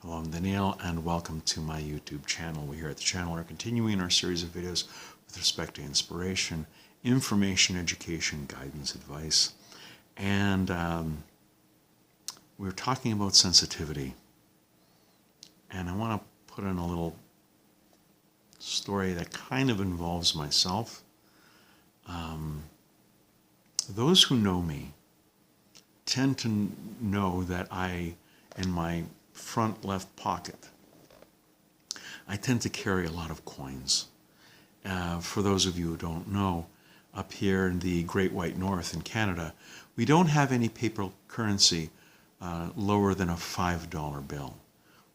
Hello, I'm Daniel, and welcome to my YouTube channel. We here at the channel are continuing our series of videos with respect to inspiration, information, education, guidance, advice, and we're talking about sensitivity. And I want to put in a little story that kind of involves myself. Those who know me tend to know that in my front left pocket, I tend to carry a lot of coins. For those of you who don't know, up here in the Great White North in Canada, we don't have any paper currency lower than a $5 bill.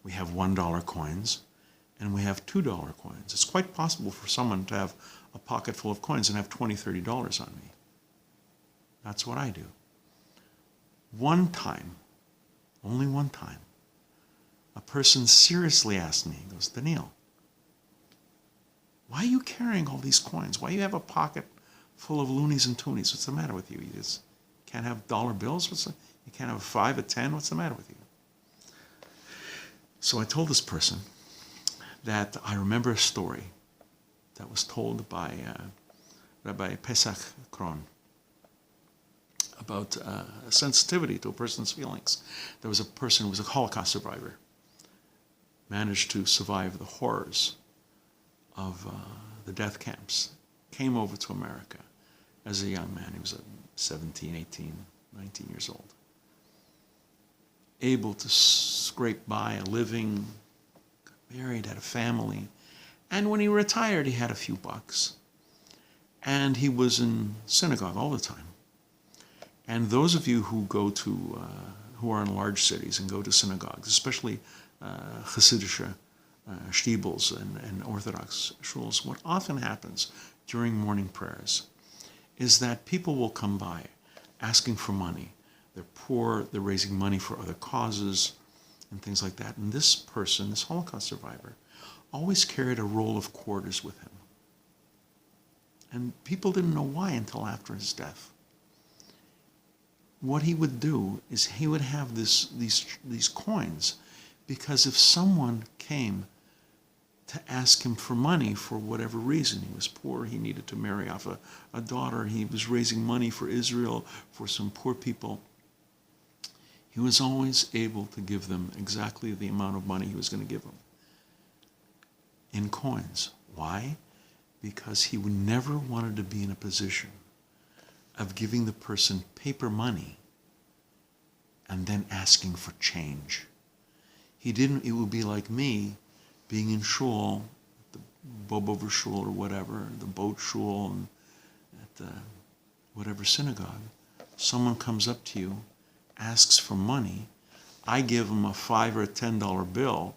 We have $1 coins and we have $2 coins. It's quite possible for someone to have a pocket full of coins and have $20, $30 on me. That's what I do. One time, only one time, a person seriously asked me, he goes, Daniel, why are you carrying all these coins? Why do you have a pocket full of loonies and toonies? What's the matter with you? You just can't have dollar bills? You can't have a 5, a 10? What's the matter with you? So I told this person that I remember a story that was told by Rabbi Pesach Kroyn about sensitivity to a person's feelings. There was a person who was a Holocaust survivor, managed to survive the horrors of the death camps, came over to America as a young man. He was 17, 18, 19 years old, able to scrape by a living, got married, had a family, and when he retired, he had a few bucks. And he was in synagogue all the time. And those of you who go to, who are in large cities and go to synagogues, especially Hasidic shtibels and Orthodox shuls, what often happens during morning prayers is that people will come by asking for money. They're poor, they're raising money for other causes and things like that. And this person, this Holocaust survivor, always carried a roll of quarters with him. And people didn't know why until after his death. What he would do is he would have these coins, because if someone came to ask him for money for whatever reason, he was poor, he needed to marry off a daughter, he was raising money for Israel, for some poor people, he was always able to give them exactly the amount of money he was going to give them in coins. Why? Because he never wanted to be in a position of giving the person paper money and then asking for change. It would be like me being in shul, the Bobover shul or whatever, the boat shul, and at the whatever synagogue. Someone comes up to you, asks for money, I give him a $5 or a $10 bill.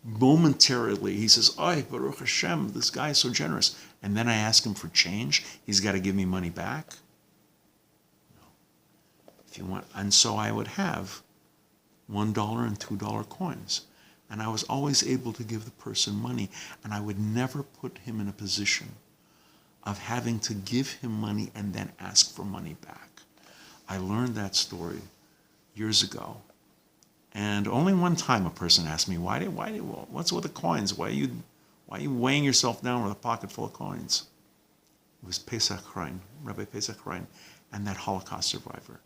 Momentarily, he says, "Ay, Baruch Hashem, this guy is so generous." And then I ask him for change. He's got to give me money back. No. If you want, and so I would have $1 and $2 coins, and I was always able to give the person money, and I would never put him in a position of having to give him money and then ask for money back. I learned that story years ago. And only one time a person asked me, what's with the coins? Why are you weighing yourself down with a pocket full of coins? It was Pesach Kroyn, Rabbi Pesach Kroyn, and that Holocaust survivor,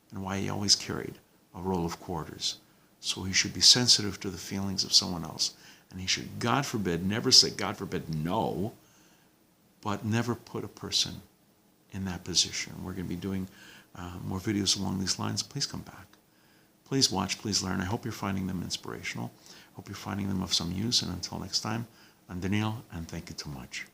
and why he always carried a roll of quarters. So he should be sensitive to the feelings of someone else, and he should, God forbid, never say, God forbid, no, but never put a person in that position. We're going to be doing more videos along these lines. Please come back. Please watch, please learn. I hope you're finding them inspirational. I hope you're finding them of some use. And until next time, I'm Daniel, and thank you too much.